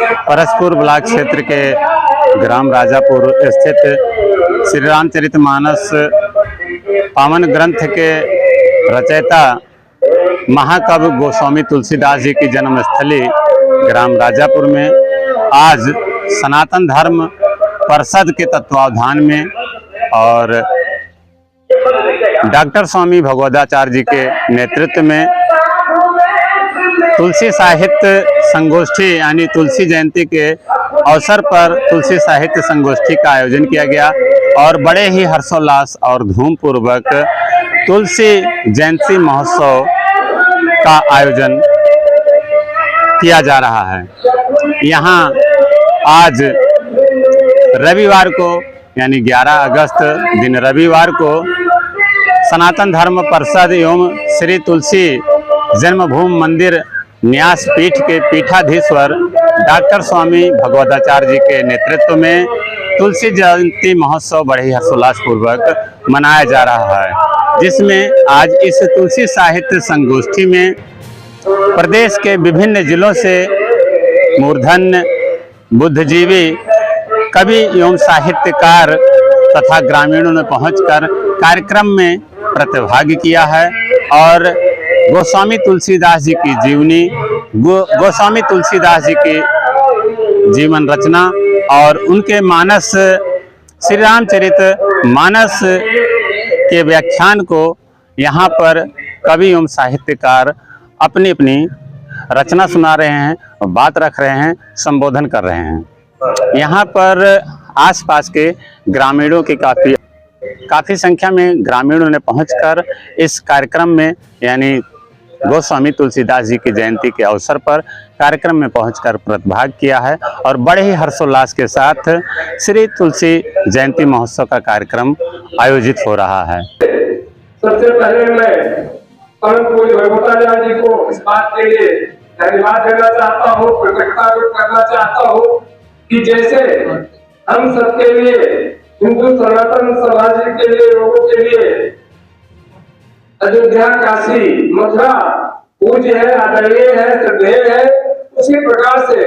Paraspur block क्षेत्र के ग्राम राजापुर स्थित श्री रामचरितमानस पावन ग्रंथ के रचयिता महाकवि गोस्वामी तुलसीदास जी की जन्मस्थली ग्राम राजापुर में आज सनातन धर्म परिषद के तत्वावधान में और डॉक्टर स्वामी भगवदाचार्य जी के नेतृत्व में तुलसी साहित्य संगोष्ठी यानी तुलसी जयंती के अवसर पर तुलसी साहित्य संगोष्ठी का आयोजन किया गया और बड़े ही हर्षोल्लास और धूमपूर्वक तुलसी जयंती महोत्सव का आयोजन किया जा रहा है। यहाँ आज रविवार को यानी 11 अगस्त दिन रविवार को सनातन धर्म परिषद एवं श्री तुलसी जन्मभूमि मंदिर न्यास पीठ के पीठाधीश्वर डॉक्टर स्वामी भगवदाचार्य जी के नेतृत्व में तुलसी जयंती महोत्सव बड़े ही हर्षोल्लास पूर्वक मनाया जा रहा है, जिसमें आज इस तुलसी साहित्य संगोष्ठी में प्रदेश के विभिन्न जिलों से मूर्धन्य बुद्धिजीवी कवि एवं साहित्यकार तथा ग्रामीणों ने पहुंचकर कार्यक्रम में प्रतिभाग किया है और गोस्वामी तुलसीदास जी की जीवनी, गोस्वामी तुलसीदास जी की जीवन रचना और उनके मानस श्री रामचरित मानस के व्याख्यान को यहाँ पर कवि एवं साहित्यकार अपनी अपनी रचना सुना रहे हैं, बात रख रहे हैं, संबोधन कर रहे हैं। यहाँ पर आसपास के ग्रामीणों की काफ़ी संख्या में ग्रामीणों ने पहुंचकर इस कार्यक्रम में यानी गोस्वामी तुलसीदास जी की जयंती के अवसर पर कार्यक्रम में पहुंचकर प्रतिभाग किया है और बड़े ही हर्षोल्लास के साथ श्री तुलसी जयंती महोत्सव का कार्यक्रम आयोजित हो रहा है। सबसे पहले मैं परम पूज्य भगवदाचार्य जी को इस बात के लिए धन्यवाद देना चाहता हूँ, कृतज्ञता व्यक्त करना चाहता हूँ कि जैसे हम सबके लिए हिंदू सनातन समाज के लिए लोगों के लिए अयोध्या, काशी, मथुरा पूज्य है, आदरणीय है, श्रद्धेय है, उसी प्रकार से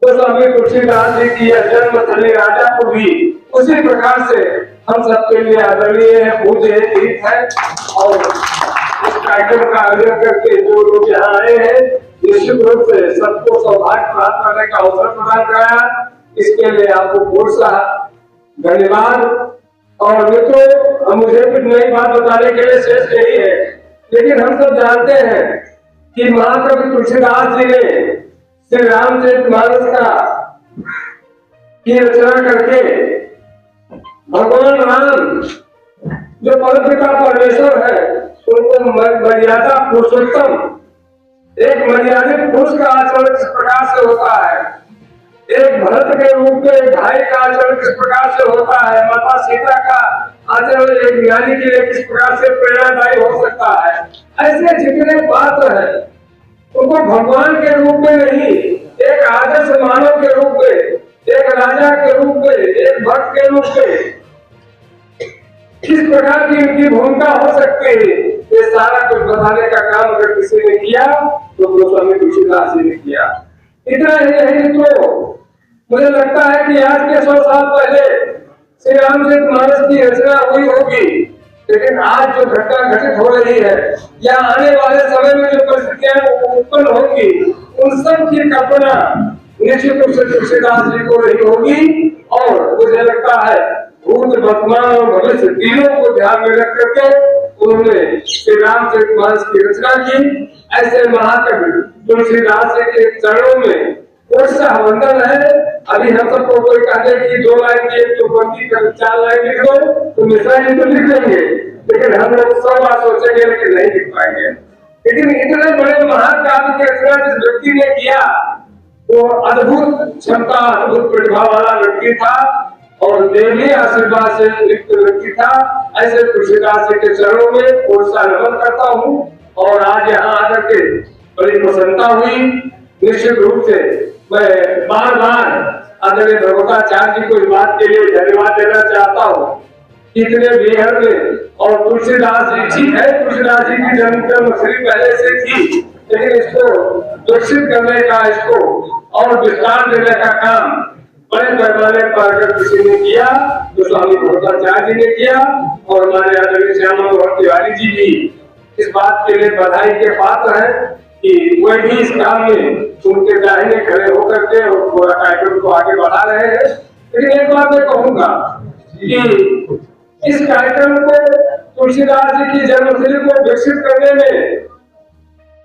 गोस्वामी तुलसीदास जी की जन्मस्थली राजापुर भी उसी प्रकार से हम सबके लिए आदरणीय है, पूज्य है, तीर्थ है। और इस कार्यक्रम का आयोजन करके जो लोग यहाँ आए हैं निश्चित रूप से सबको सौभाग्य प्राप्त करने का अवसर प्रदान कराया, इसके लिए आपको बहुत धन्यवाद। और मित्रों, मुझे कुछ नई बात बताने के लिए शेष यही है, लेकिन हम सब जानते हैं कि महाकवि तुलसीदास जी ने श्री रामचरितमानस का की रचना करके भगवान राम जो परमपिता परमेश्वर है उनको मर्यादा पुरुषोत्तम, एक मर्यादित पुरुष का आचरण किस प्रकार से होता है, एक भरत के रूप में भाई का आचरण किस प्रकार से होता है, माता सीता का आचरण एक ज्ञानी के लिए किस प्रकार से प्रेरणादायी हो सकता है, ऐसे जितने पात्र हैं उनको भगवान के रूप में नहीं, एक आदर्श मानव के रूप में, एक राजा के रूप में, एक भक्त के रूप में किस प्रकार की उनकी भूमिका हो सकती है, ये सारा कुछ बताने का काम अगर किसी ने किया तो गोस्वामी तुलसीदास जी ने किया। इतना ही नहीं तो मुझे लगता है कि आज के 100 साल पहले श्री रामचरितमानस की रचना हुई होगी, लेकिन आज जो घटना घटित हो रही है या आने वाले समय में जो परिस्थितियां उत्पन्न होंगी उन सब की कल्पना निश्चित रूप से तुलसीदास जी को रही होगी। और मुझे लगता है भूत, वर्तमान और भविष्य तीनों को ध्यान में रख करके उन्होंने श्री रामचरितमानस की रचना की। ऐसे महाकवि तुलसीदास जी के चरणों में वंदन है। अभी हम सबको कोई कहते कि 2 लाइन की एक पंक्ति 4 लाइन लिख दो तो मिश्रा जी तो लिख लेंगे, लेकिन हम लोग 100 बार सोचेंगे लेकिन नहीं लिख पाएंगे। लेकिन इतने बड़े महाकाव्य की रचना जिस व्यक्ति ने किया वो अद्भुत क्षमता, अद्भुत प्रतिभा वाला व्यक्ति था और देवी आशीर्वाद से लिप्त व्यक्ति था। ऐसे तुलसीदास जी के चरणों में कोसा नमन करता हूँ और आज यहाँ आकर के बड़ी प्रसन्नता हुई। निश्चित रूप से मैं बार बार आदरणीय भगवदाचार्य जी को इस बात के लिए धन्यवाद देना चाहता हूँ। इतने बेहद में और तुलसीदास जी ठीक है, तुलसीदास जी की जन्म श्री पहले से थी, लेकिन इसको विकसित करने का, इसको और विस्तार देने का काम बड़े पैमाने पर अगर किसी ने किया तो स्वामी भगवताचार्य जी ने किया, और हमारे आदरणीय श्यामा मोहन तिवारी जी भी इस बात के लिए बधाई के पात्र हैं कि वे भी इस काम में उनके दाहिने खड़े होकर के और पूरा कार्यक्रम को आगे बढ़ा रहे हैं। लेकिन एक बात मैं कहूंगा कि इस कार्यक्रम को तुलसीदास जी की जन्मस्थली को विकसित करने में,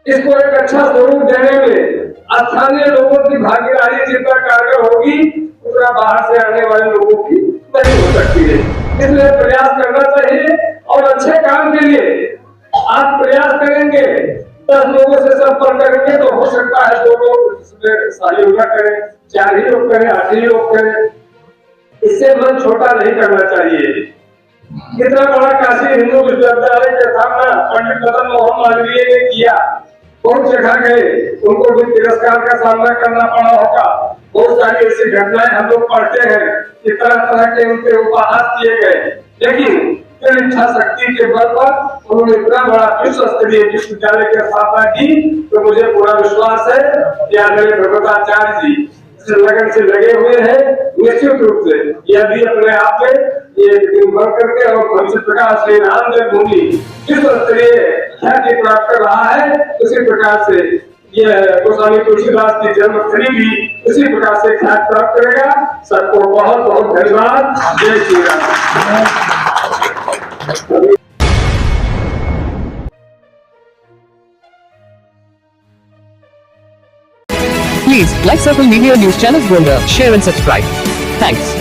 इसको एक अच्छा स्वरूप देने में स्थानीय लोगों की भागीदारी जितना कारगर होगी उतना बाहर से आने वाले लोगों की नहीं हो सकती है। इसलिए प्रयास करना चाहिए, और अच्छे काम के लिए आप प्रयास करेंगे, 10 लोगों से संपर्क करेंगे तो हो सकता है 2 लोग इसमें सहयोग करें, 4 ही लोग करें, 8 ही लोग करें। इससे मन छोटा नहीं करना चाहिए। कितना बड़ा काशी हिंदू विश्वविद्यालय के सामना पंडित मदन मोहन मालवीय ने किया, बहुत जगह गए, उनको भी तिरस्कार का सामना करना पड़ा होगा। बहुत सारी ऐसी घटनाएं हम लोग पढ़ते हैं कि तरह तरह के उनके उपहास किए गए, लेकिन फिर इच्छा शक्ति के बल पर उन्होंने इतना बड़ा विश्व स्तरीय विश्वविद्यालय की स्थापना की। तो मुझे पूरा विश्वास है कि आदरणीय भगवताचार्य जी लगन से लगे हुए हैं। निश्चित रूप से यह भी अपने आप में ये भर करके और पंच प्रकार श्री राम जन्मभूमि विश्व स्तरीय ख्याति प्राप्त कर रहा है। उसी प्रकार से यह गोस्वामी तुलसीदास की जन्मस्थली भी उसी प्रकार से ख्याति प्राप्त करेगा। सबको बहुत बहुत धन्यवाद। जय Shri Ram. Please like Circle Media News channels, share and subscribe. Thanks.